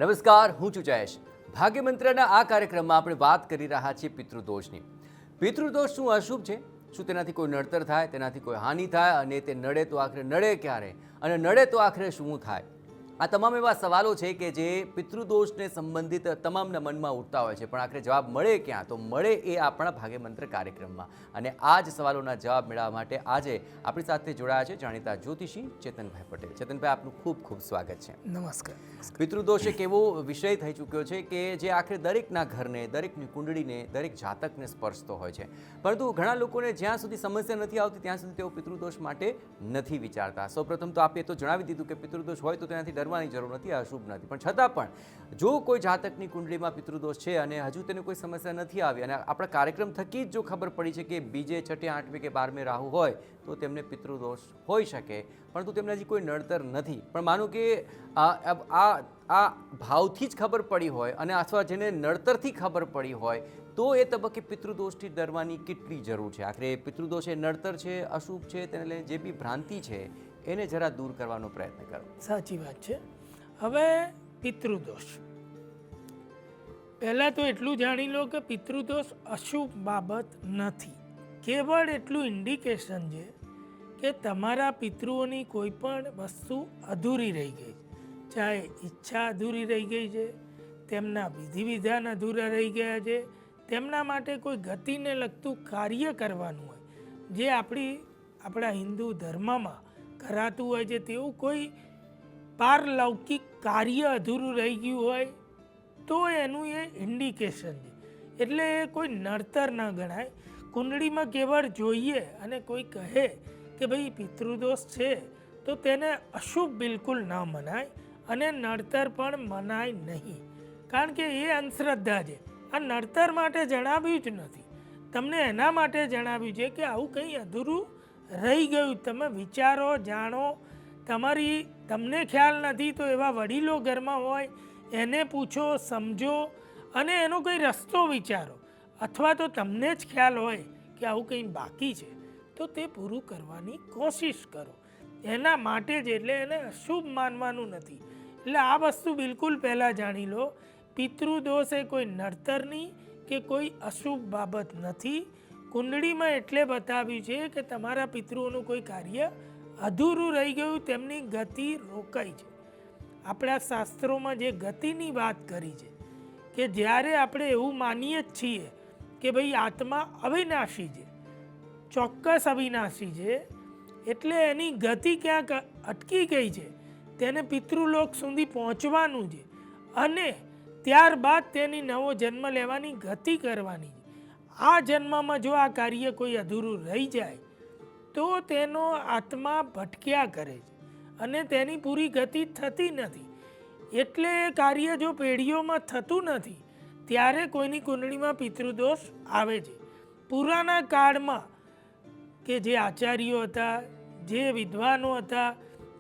નમસ્કાર, હું છું જયેશ. ભાગ્યમંત્રના આ કાર્યક્રમમાં આપણે વાત કરી રહ્યા છીએ પિતૃદોષની. પિતૃદોષ શું અશુભ છે? શું તેનાથી કોઈ નડતર થાય, તેનાથી કોઈ હાનિ થાય, અને તે નડે તો આખરે નડે ક્યારે, અને નડે તો આખરે શું થાય? આ તમામ એવા સવાલો છે કે જે પિતૃદોષને સંબંધિત તમામના મનમાં ઉઠતા હોય છે, પણ આખરે જવાબ મળે ક્યાં? તો મળે એ આપણા ભાગ્યમંત્ર કાર્યક્રમમાં. અને આ જ સવાલોના જવાબ મેળવવા માટે આજે આપણી સાથે જોડાયા છે જાણીતા જ્યોતિષી ચેતનભાઈ પટેલ. ચેતનભાઈ, આપનું ખૂબ ખૂબ સ્વાગત છે. નમસ્કાર. પિતૃદોષ એક એવો વિષય થઈ ચૂક્યો છે કે જે આખરે દરેકના ઘરને, દરેકની કુંડળીને, દરેક જાતકને સ્પર્શતો હોય છે. પરંતુ ઘણા લોકોને જ્યાં સુધી સમસ્યા નથી આવતી ત્યાં સુધી તેઓ પિતૃદોષ માટે નથી વિચારતા. સૌપ્રથમ તો આપે તો જણાવી દીધું કે પિતૃદોષ હોય તો તેનાથી ડરવાની જરૂર નથી, અશુભ નથી. પણ છતાં પણ જો કોઈ જાતકની કુંડળીમાં પિતૃદોષ છે અને હજુ તેને કોઈ સમસ્યા નથી આવી, અને આપણા કાર્યક્રમ થકી જ જો ખબર પડી છે કે બીજે, છઠે, આઠમે કે 12મે રાહુ હોય તો તેમને પિતૃદોષ હોઈ શકે, પરંતુ તેમને હજી કોઈ નડતર નથી. પણ માનો કે આ ભાવથી જ ખબર પડી હોય અને અથવા જેને નડતરથી ખબર પડી હોય તો એ તબક્કે પિતૃદોષથી ડરવાની કેટલી જરૂર છે? આખરે પિતૃદોષ એ નડતર છે, અશુભ છે, તેને લઈને જે બી ભ્રાંતિ છે એને જરા દૂર કરવાનો પ્રયત્ન કરો. સાચી વાત છે. હવે પિતૃદોષ, પહેલાં તો એટલું જાણી લો કે પિતૃદોષ અશુભ બાબત નથી. કેવળ એટલું ઇન્ડિકેશન છે કે તમારા પિતૃઓની કોઈ પણ વસ્તુ અધૂરી રહી ગઈ, ચાહે ઈચ્છા અધૂરી રહી ગઈ છે, તેમના વિધિ વિધાન અધૂરા રહી ગયા છે, તેમના માટે કોઈ ગતિને લગતું કાર્ય કરવાનું હોય જે આપણા હિન્દુ ધર્મમાં કરાતું હોય છે, તેવું કોઈ પારલૌકિક કાર્ય અધૂરું રહી ગયું હોય તો એનું એ ઇન્ડિકેશન છે. એટલે એ કોઈ નડતર ન ગણાય. કુંડળીમાં કેવળ જોઈએ અને કોઈ કહે કે ભાઈ પિતૃદોષ છે તો તેને અશુભ બિલકુલ ન મનાય અને નડતર પણ મનાય નહીં, કારણ કે એ અંધશ્રદ્ધા છે. આ નડતર માટે જણાવ્યું જ નથી, તમને એના માટે જણાવ્યું છે કે આવું કંઈ અધૂરું રહી ગયું. તમે વિચારો, જાણો. તમને ખ્યાલ નથી તો એવા વડીલો ઘરમાં હોય એને પૂછો, સમજો અને એનો કંઈ રસ્તો વિચારો. અથવા તો તમને જ ખ્યાલ હોય કે આવું કંઈ બાકી છે તો તે પૂરું કરવાની કોશિશ કરો. એના માટે જ, એટલે એને અશુભ માનવાનું નથી. એટલે આ વસ્તુ બિલકુલ પહેલાં જાણી લો. પિતૃદોષ એ કોઈ નડતરની કે કોઈ અશુભ બાબત નથી. કુંડળીમાં એટલે બતાવ્યું છે કે તમારા પિતૃઓનું કોઈ કાર્ય અધૂરું રહી ગયું, તેમની ગતિ રોકાઈ છે. આપણા શાસ્ત્રોમાં જે ગતિની વાત કરી છે કે જ્યારે આપણે એવું માનીએ જ છીએ કે ભાઈ આત્મા અવિનાશી છે, ચોક્કસ અવિનાશી છે, એટલે એની ગતિ ક્યાંક અટકી ગઈ છે, તેને પિતૃલોક સુધી પહોંચવાનું છે અને ત્યારબાદ તેની નવો જન્મ લેવાની ગતિ કરવાની છે. આ જન્મમાં જો આ કાર્ય કોઈ અધૂરું રહી જાય તો તેનો આત્મા ભટક્યા કરે છે અને તેની પૂરી ગતિ થતી નથી. એટલે એ કાર્ય જો પેઢીઓમાં થતું નથી ત્યારે કોઈની કુંડળીમાં પિતૃદોષ આવે છે. પુરાના કાળમાં કે જે આચાર્યો હતા, જે વિદ્વાનો હતા,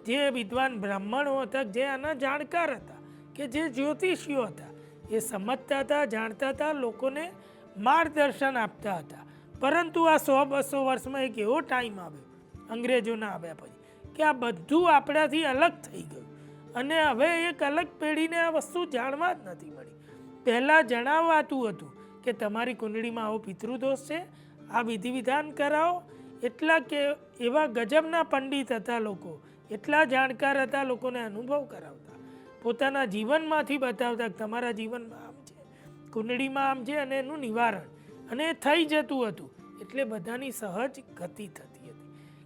જે વિદ્વાન બ્રાહ્મણો હતા, જે આના જાણકાર હતા, કે જે જ્યોતિષીઓ હતા, એ સમજતા હતા, જાણતા હતા, લોકોને માર્ગદર્શન આપતા હતા. પરંતુ આ 100-200 વર્ષમાં એક એવો ટાઈમ આવ્યો અંગ્રેજોના આવ્યા પછી કે આ બધું આપણાથી અલગ થઈ ગયું અને હવે એક અલગ પેઢીને આ વસ્તુ જાણવા જ નથી મળી. પહેલાં જણાવાતું હતું કે તમારી કુંડળીમાં આવો પિતૃદોષ છે, આ વિધિ વિધાન કરાવો. એટલા કે એવા ગજબના પંડિત હતા લોકો, એટલા જાણકાર હતા, લોકોને અનુભવ કરાવતા, પોતાના જીવનમાંથી બતાવતા કે તમારા જીવનમાં આમ છે, કુંડળીમાં આમ છે, અને એનું નિવારણ, અને એ થઈ જતું હતું. એટલે બધાની સહજ ગતિ થતી હતી,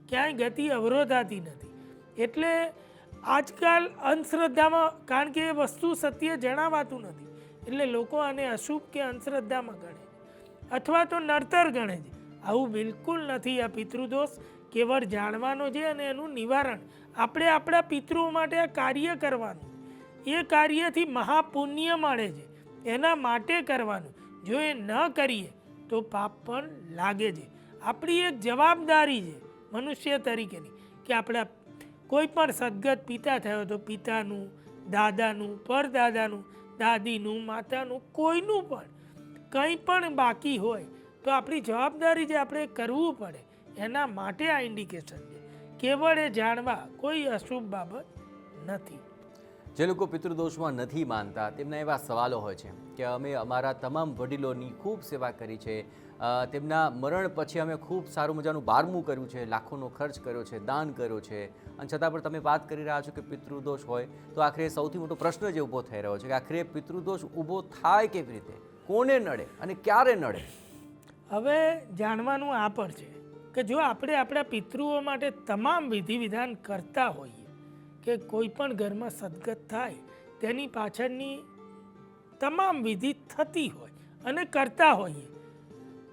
ક્યાંય ગતિ અવરોધાતી નથી. એટલે આજકાલ અંધશ્રદ્ધામાં, કારણ કે એ વસ્તુ સત્ય જણાવાતું નથી, એટલે લોકો આને અશુભ કે અંધશ્રદ્ધામાં ગણે છે અથવા તો નડતર ગણે છે. આવું બિલકુલ નથી. આ પિતૃદોષ કેવળ જાણવાનો છે અને એનું નિવારણ આપણે આપણા પિતૃઓ માટે આ કાર્ય કરવાનું. એ કાર્યથી મહાપુણ્ય મળે છે, એના માટે કરવાનું. જો એ ન કરીએ તો પાપ પણ લાગે છે. આપણી એક જવાબદારી છે મનુષ્ય તરીકેની કે આપણા કોઈ પણ સદગત પિતા થયો તો પિતાનું, દાદાનું, પરદાદાનું, દાદીનું, માતાનું, કોઈનું પણ કંઈ પણ બાકી હોય તો આપણી જવાબદારી જે આપણે કરવું પડે. એના માટે આ ઇન્ડિકેશન છે. કેવળ એ જાણવા કોઈ અશુભ બાબત નથી. જે લોકો પિતૃદોષમાં નથી માનતા તેમના એવા સવાલો હોય છે કે અમે અમારા તમામ વડીલોની ખૂબ સેવા કરી છે, તેમના મરણ પછી અમે ખૂબ સારું મજાનું બારમું કર્યું છે, લાખોનો ખર્ચ કર્યો છે, દાન કર્યો છે, અને છતાં પણ તમે વાત કરી રહ્યા છો કે પિતૃદોષ હોય તો આખરે સૌથી મોટો પ્રશ્ન જે ઊભો થઈ રહ્યો છે કે આખરે પિતૃદોષ ઊભો થાય કેવી રીતે, કોને નડે અને ક્યારે નડે? હવે જાણવાનું આ પણ છે કે જો આપણે આપણા પિતૃઓ માટે તમામ વિધિ વિધાન કરતા હોઈએ કે કોઈ પણ ઘરમાં સદગત થાય તેની પાછળની તમામ વિધિ થતી હોય અને કરતા હોઈએ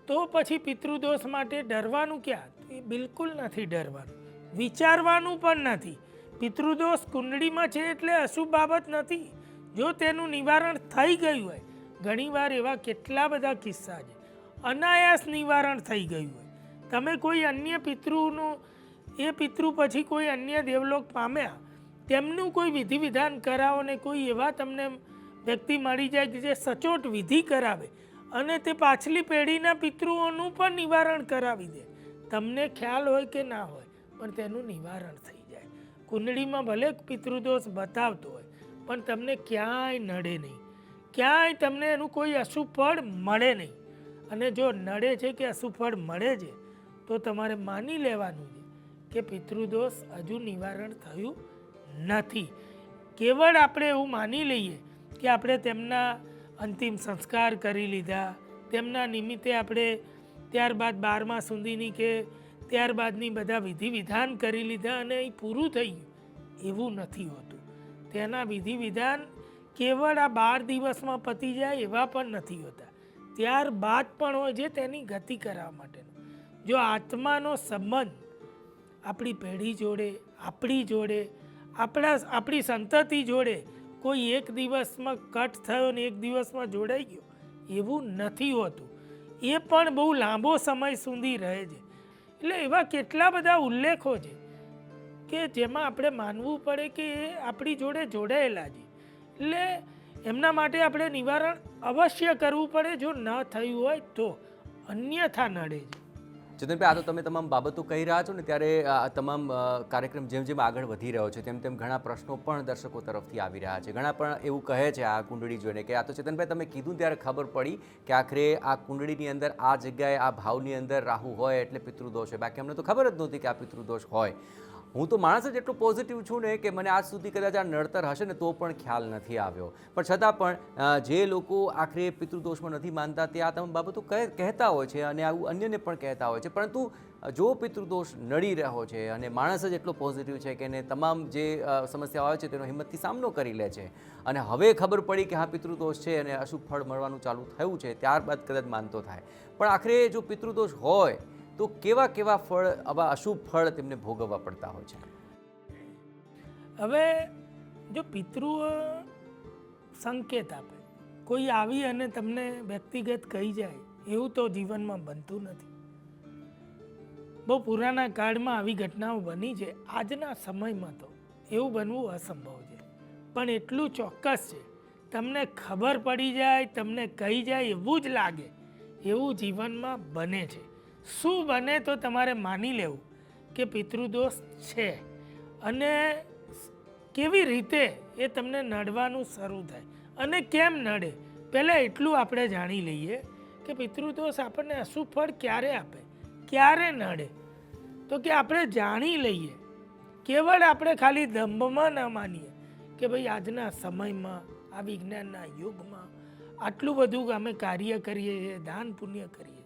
તો પછી પિતૃદોષ માટે ડરવાનું ક્યાં? એ બિલકુલ નથી ડરવાનું, વિચારવાનું પણ નથી. પિતૃદોષ કુંડળીમાં છે એટલે અશુભ બાબત નથી. જો તેનું નિવારણ થઈ ગયું હોય, ઘણીવાર એવા કેટલા બધા કિસ્સા છે અનાયાસ નિવારણ થઈ ગયું હોય. તમે કોઈ અન્ય પિતૃનું એ પિતૃ પછી કોઈ અન્ય દેવલોક પામ્યા, તેમનું કોઈ વિધિ વિધાન કરાવો ને કોઈ એવા તમને વ્યક્તિ મળી જાય કે જે સચોટ વિધિ કરાવે અને તે પાછલી પેઢીના પિતૃઓનું પણ નિવારણ કરાવી દે. તમને ખ્યાલ હોય કે ના હોય પણ તેનું નિવારણ થઈ જાય. કુંડળીમાં ભલે પિતૃદોષ બતાવતો હોય પણ તમને ક્યાંય નડે નહીં, ક્યાંય તમને એનું કોઈ અશુભ ફળ મળે નહીં. અને જો નડે છે કે અશુભ ફળ મળે છે તો તમારે માની લેવાનું છે કે પિતૃદોષ હજુ નિવારણ થયું નથી. કેવળ આપણે એવું માની લઈએ કે આપણે તેમના અંતિમ સંસ્કાર કરી લીધા, તેમના નિમિત્તે આપણે ત્યારબાદ 12મા સુધીની કે ત્યારબાદની બધા વિધિ વિધાન કરી લીધા અને એ પૂરું થઈ ગયું, એવું નથી હોતું. તેના વિધિ વિધાન કેવળ આ 12 દિવસમાં પતી જાય એવા પણ નથી હોતા, ત્યારબાદ પણ હોય છે તેની ગતિ કરાવવા માટેનો. જો આત્માનો સંબંધ આપણી પેઢી જોડે, આપણી જોડે, આપણી સંતતિ જોડે કોઈ એક દિવસમાં કટ થયો ને એક દિવસમાં જોડાઈ ગયો એવું નથી હોતું. એ પણ બહુ લાંબો સમય સુધી રહે છે. એટલે એવા કેટલા બધા ઉલ્લેખો છે કે જેમાં આપણે માનવું પડે કે એ આપણી જોડે જોડાયેલા છે. એટલે એમના માટે આપણે નિવારણ અવશ્ય કરવું પડે જો ન થયું હોય તો, અન્યથા નડે છે. ચેતનભાઈ, આ તો તમે તમામ બાબતો કહી રહ્યા છો ને ત્યારે આ તમામ કાર્યક્રમ જેમ જેમ આગળ વધી રહ્યો છે તેમ તેમ ઘણા પ્રશ્નો પણ દર્શકો તરફથી આવી રહ્યા છે. ઘણા પણ એવું કહે છે આ કુંડળી જોઈને કે આ તો ચેતનભાઈ તમે કીધું ત્યારે ખબર પડી કે આખરે આ કુંડળીની અંદર આ જગ્યાએ આ ભાવની અંદર રાહુ હોય એટલે પિતૃદોષ હોય, બાકી અમને તો ખબર જ નહોતી કે આ પિતૃદોષ હોય. હું તો માણસ જ એટલો પોઝિટિવ છું ને કે મને આજ સુધી કદાચ આ નડતર હશે ને તો પણ ખ્યાલ નથી આવ્યો. પણ છતાં પણ જે લોકો આખરે પિતૃદોષમાં નથી માનતા તે આ તમામ બાબતો કહેતા હોય છે અને આવું અન્યને પણ કહેતા હોય છે. પરંતુ જો પિતૃદોષ નડી રહ્યો છે અને માણસ જ એટલો પોઝિટિવ છે કે એને તમામ જે સમસ્યાઓ આવે છે તેનો હિંમતથી સામનો કરી લે છે અને હવે ખબર પડી કે હા પિતૃદોષ છે અને અશુભ ફળ મળવાનું ચાલુ થયું છે ત્યારબાદ કદાચ માનતો થાય. પણ આખરે જો પિતૃદોષ હોય તો કેવા કેવા ફળ, આવા અશુભ ફળ તેમને ભોગવવા પડતા હોય છે? હવે જો પિતૃઓ સંકેત આપે, કોઈ આવી અને તમને વ્યક્તિગત કહી જાય એવું તો જીવનમાં બનતું નથી. બહુ પુરાના કાળમાં આવી ઘટનાઓ બની છે. આજના સમયમાં તો એવું બનવું અસંભવ છે. પણ એટલું ચોક્કસ છે તમને ખબર પડી જાય, તમને કહી જાય એવું જ લાગે એવું જીવનમાં બને છે. શું બને તો તમારે માની લેવું કે પિતૃદોષ છે અને કેવી રીતે એ તમને નડવાનું શરૂ થાય અને કેમ નડે. પહેલાં એટલું આપણે જાણી લઈએ કે પિતૃદોષ આપણને અશુભ ફળ ક્યારે આપે, ક્યારે નડે. તો કે આપણે જાણી લઈએ, કેવળ આપણે ખાલી દંભમાં ન માનીએ કે ભાઈ આજના સમયમાં, આ વિજ્ઞાનના યુગમાં આટલું બધું અમે કાર્ય કરીએ છીએ, દાન પુણ્ય કરીએ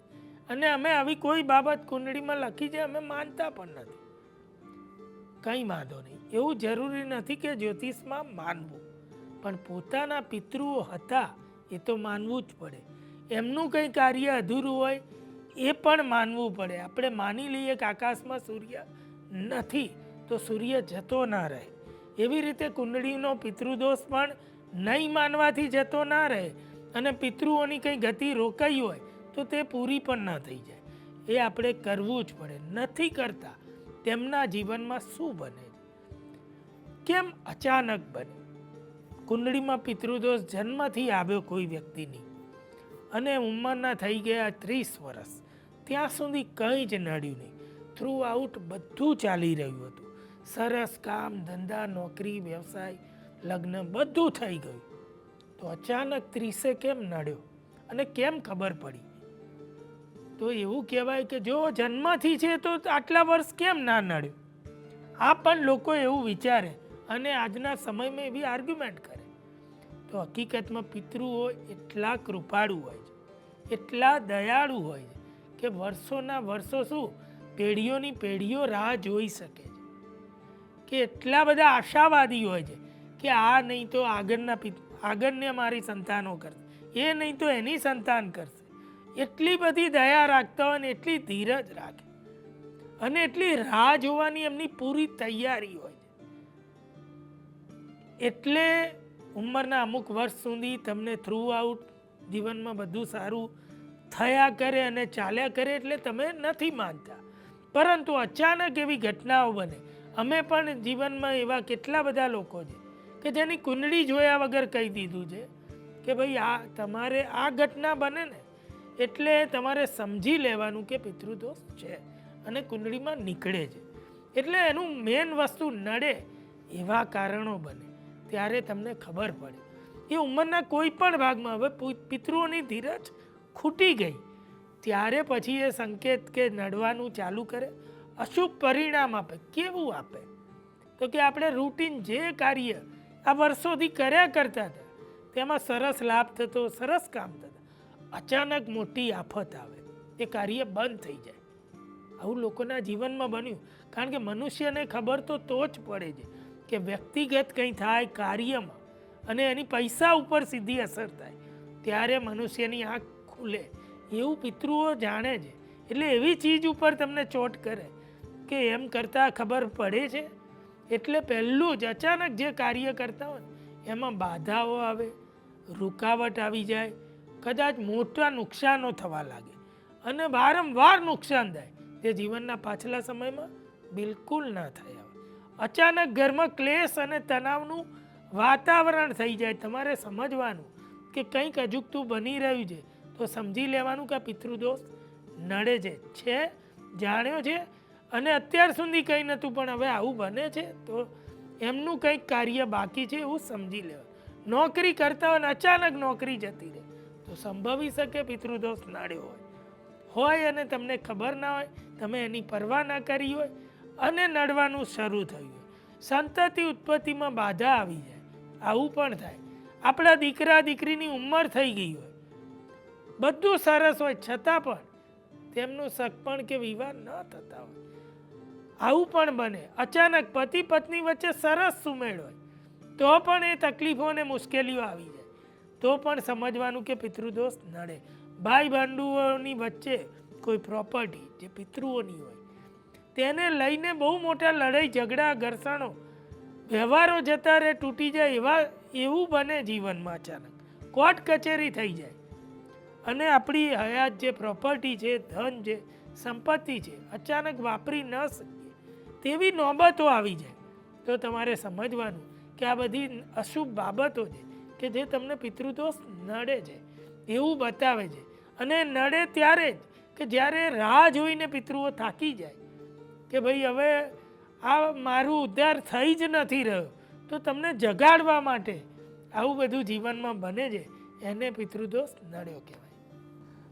અને અમે આવી કોઈ બાબત કુંડળીમાં લખી છે અમે માનતા પણ નથી. કંઈ વાંધો નહીં, એવું જરૂરી નથી કે જ્યોતિષમાં માનવું, પણ પોતાના પિતૃઓ હતા એ તો માનવું જ પડે. એમનું કંઈ કાર્ય અધૂરું હોય એ પણ માનવું પડે. આપણે માની લઈએ કે આકાશમાં સૂર્ય નથી તો સૂર્ય જતો ના રહે. એવી રીતે કુંડળીનો પિતૃદોષ પણ નહીં માનવાથી જતો ના રહે અને પિતૃઓની કંઈ ગતિ રોકાઈ હોય તો તે પૂરી પણ ના થઈ જાય. એ આપણે કરવું જ પડે. નથી કરતા તેમના જીવનમાં શું બને, કેમ અચાનક બને? કુંડળીમાં પિતૃદોષ જન્મથી આવ્યો કોઈ વ્યક્તિની અને ઉંમરના થઈ ગયા 30 વર્ષ, ત્યાં સુધી કંઈ જ નડ્યું નહીં. થ્રુ આઉટ બધું ચાલી રહ્યું હતું. સરસ કામ ધંધા, નોકરી, વ્યવસાય લગ્ન બધું થઈ ગયું, તો અચાનક 30 કેમ નડ્યો અને કેમ ખબર પડી? તો એવું કહેવાય કે જો જન્મથી છે તો આટલા વર્ષ કેમ ના નડ્યો? આ પણ લોકો એવું વિચારે અને આજના સમયમાં એવી આર્ગ્યુમેન્ટ કરે. તો હકીકતમાં પિતૃઓ એટલા કૃપાળુ હોય છે, એટલા દયાળુ હોય છે કે વર્ષોના વર્ષો શું પેઢીઓની પેઢીઓ રાહ જોઈ શકે છે, કે એટલા બધા આશાવાદી હોય છે કે આ નહીં તો આગળને મારી સંતાનો કરશે, એ નહીં તો એની સંતાન કરશે. એટલી બધી દયા રાખતા હોય ને એટલી ધીરજ રાખે અને એટલી રાહ જોવાની એમની પૂરી તૈયારી હોય છે. એટલે ઉંમરના અમુક વર્ષ સુધી તમને થ્રુ આઉટ જીવનમાં બધું સારું થયા કરે અને ચાલ્યા કરે એટલે તમે નથી માનતા. પરંતુ અચાનક એવી ઘટનાઓ બને. અમે પણ જીવનમાં એવા કેટલા બધા લોકો છે કે જેની કુંડળી જોયા વગર કહી દીધું છે કે ભાઈ આ તમારે આ ઘટના બને ને એટલે તમારે સમજી લેવાનું કે પિતૃદોષ છે અને કુંડળીમાં નીકળે છે. એટલે એનું મેન વસ્તુ નડે એવા કારણો બને ત્યારે તમને ખબર પડે. એ ઉંમરના કોઈ પણ ભાગમાં હવે પિતૃઓની ધીરજ ખૂટી ગઈ ત્યારે પછી એ સંકેત કે નડવાનું ચાલુ કરે, અશુભ પરિણામ આપે. કેવું આપે? તો કે આપણે રૂટીન જે કાર્ય આ વર્ષોથી કર્યા કરતા હતા તેમાં સરસ લાભ થતો, સરસ કામ થતા, અચાનક મોટી આફત આવે, એ કાર્ય બંધ થઈ જાય. આવું લોકોના જીવનમાં બન્યું. કારણ કે મનુષ્યને ખબર તો જ પડે છે કે વ્યક્તિગત કંઈ થાય કાર્યમાં અને એની પૈસા ઉપર સીધી અસર થાય ત્યારે મનુષ્યની આંખ ખુલે. એવું પિતૃઓ જાણે છે. એટલે એવી ચીજ ઉપર તમને ચોટ કરે કે એમ કરતાં ખબર પડે છે. એટલે પહેલું જ અચાનક જે કાર્ય કરતા હોય એમાં બાધાઓ આવે, રૂકાવટ આવી જાય, કદાચ મોટા નુકસાનો થવા લાગે અને વારંવાર નુકસાન થાય તે જીવનના પાછલા સમયમાં બિલકુલ ના થયા હોય. અચાનક ઘરમાં ક્લેશ અને તણાવનું વાતાવરણ થઈ જાય. તમારે સમજવાનું કે કંઈક અજુગતું બની રહ્યું છે તો સમજી લેવાનું કે પિતૃદોષ નડે છે, જાણ્યો છે અને અત્યાર સુધી કંઈ નહોતું પણ હવે આવું બને છે તો એમનું કંઈક કાર્ય બાકી છે એવું સમજી લેવાનું. નોકરી કરતા હોય ને અચાનક નોકરી જતી રહે તો સંભવી શકે પિતૃદોષ નડ્યો હોય અને તમને ખબર ના હોય, તમે એની પરવા ના કરી હોય અને નડવાનું શરૂ થયું હોય. સંતતિ ઉત્પત્તિમાં બાધા આવી જાય, આવું પણ થાય. આપણા દીકરા દીકરીની ઉંમર થઈ ગઈ હોય, બધું સરસ હોય છતાં પણ તેમનું સગપણ કે વિવાહ ન થતા હોય, આવું પણ બને. અચાનક પતિ પત્ની વચ્ચે સરસ સુમેળ હોય તો પણ એ તકલીફો અને મુશ્કેલીઓ આવી જાય તો પણ સમજવાનું કે પિતૃદોષ નડે. ભાઈ બંધુઓની વચ્ચે કોઈ પ્રોપર્ટી જે પિતૃઓની હોય તેને લઈને બહુ મોટા લડાઈ ઝઘડા ઘર્ષણો વ્યવહારો જતા રહે, તૂટી જાય એવું બને જીવનમાં. અચાનક કોર્ટ કચેરી થઈ જાય અને આપણી હયાત જે પ્રોપર્ટી છે, ધન છે, સંપત્તિ છે અચાનક વાપરી ન શકીએ તેવી નોબતો આવી જાય તો તમારે સમજવાનું કે આ બધી અશુભ બાબતો છે કે જે તમને પિતૃદોષ નડે છે એવું બતાવે છે. અને નડે ત્યારે જ કે જ્યારે રાહ જોઈને પિતૃઓ થાકી જાય કે ભાઈ હવે આ મારું ઉદ્ધાર થઈ જ નથી રહ્યો તો તમને જગાડવા માટે આવું બધું જીવનમાં બને છે, એને પિતૃદોષ નડ્યો કહેવાય.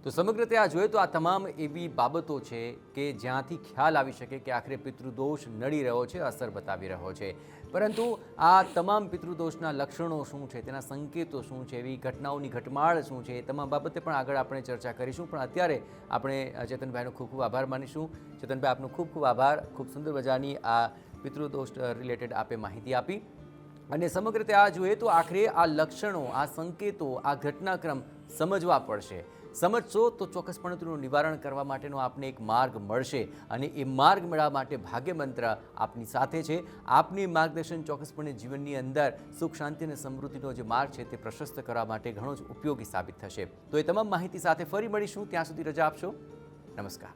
તો સમગ્ર રીતે આ જોઈએ તો આ તમામ એવી બાબતો છે કે જ્યાંથી ખ્યાલ આવી શકે કે આખરે પિતૃદોષ નડી રહ્યો છે, અસર બતાવી રહ્યો છે. પરંતુ આ તમામ પિતૃદોષના લક્ષણો શું છે, તેના સંકેતો શું છે, એવી ઘટનાઓની ઘટમાળ શું છે, એ તમામ બાબતે પણ આગળ આપણે ચર્ચા કરીશું. પણ અત્યારે આપણે ચેતનભાઈનો ખૂબ ખૂબ આભાર માનીશું. ચેતનભાઈ, આપનો ખૂબ ખૂબ આભાર. ખૂબ સુંદર મજાની આ પિતૃદોષ રિલેટેડ આપે માહિતી આપી. અને સમગ્ર રીતે આ જોઈએ તો આખરે આ લક્ષણો, આ સંકેતો, આ ઘટનાક્રમ સમજવા પડશે. સમજશો તો ચોક્કસપણે તેનું નિવારણ કરવા માટેનો આપને એક માર્ગ મળશે અને એ માર્ગ મેળવવા માટે ભાગ્ય મંત્ર આપની સાથે છે. આપની માર્ગદર્શન ચોક્કસપણે જીવનની અંદર સુખ, શાંતિ અને સમૃદ્ધિનો જે માર્ગ છે તે પ્રશસ્ત કરવા માટે ઘણો જ ઉપયોગી સાબિત થશે. તો એ તમામ માહિતી સાથે ફરી મળીશું. ત્યાં સુધી રજા આપશો. નમસ્કાર.